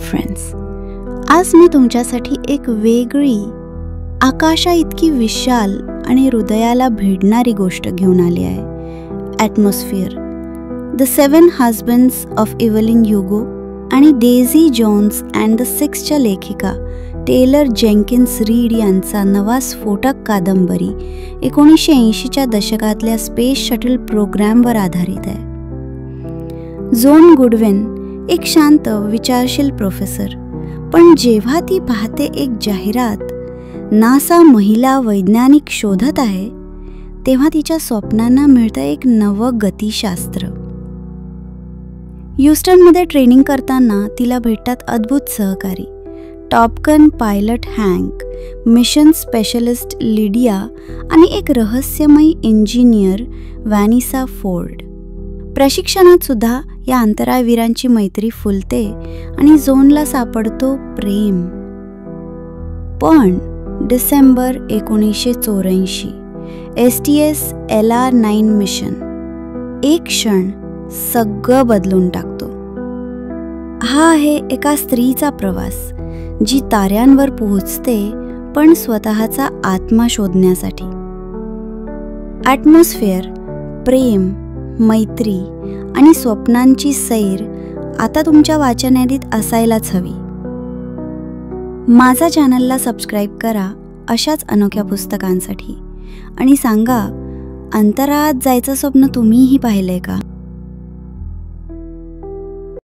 Friends, आज मी तुमच्यासाठी एक वेगळी, आकाशा इतकी विशाल आणि हृदयाला भिडणारी गोष्ट घेऊन आली आहे. Atmosphere, the 7 husbands of Evelyn Hugo आणि डेझी जोन्स अँड द सिक्सच्या लेखिका टेलर जेन्किन्स रीड यांचा नवा स्फोटक कादंबरी 1980च्या दशकातल्या स्पेस शटल प्रोग्रॅमवर आधारित आहे. जोन गुडविन एक शांत, विचारशील प्रोफेसर, पण जेव्हा ती पाहते एक जाहिरात नासा महिला वैज्ञानिक शोधत आहे, तेव्हा तिच्या स्वप्नांना मिळतं एक नवं गतिशास्त्र. ह्युस्टनमध्ये ट्रेनिंग करताना तिला भेटतात अद्भुत सहकारी, टॉपगन पायलट हँक, मिशन स्पेशलिस्ट लिडिया आणि एक रहस्यमयी इंजिनियर व्हॅनिसा फोर्ड. प्रशिक्षणात सुद्धा या अंतराळवीरांची मैत्री फुलते आणि झोनला सापडतो प्रेम. पण डिसेंबर 1984, STS LR-9 मिशन एक क्षण सगळं बदलून टाकतो. हा आहे एका स्त्रीचा प्रवास, जी ताऱ्यांवर पोहोचते पण स्वतःचा आत्मा शोधण्यासाठी. ॲटमॉस्फिअर, प्रेम, मैत्री आणि स्वप्नांची सैर आता तुमच्या वाचन यादीत असायलाच हवी. माझा चॅनलला सबस्क्राईब करा अशाच अनोख्या पुस्तकांसाठी आणि सांगा, अंतराळात जायचं स्वप्न तुम्हीही पाहिलंय का?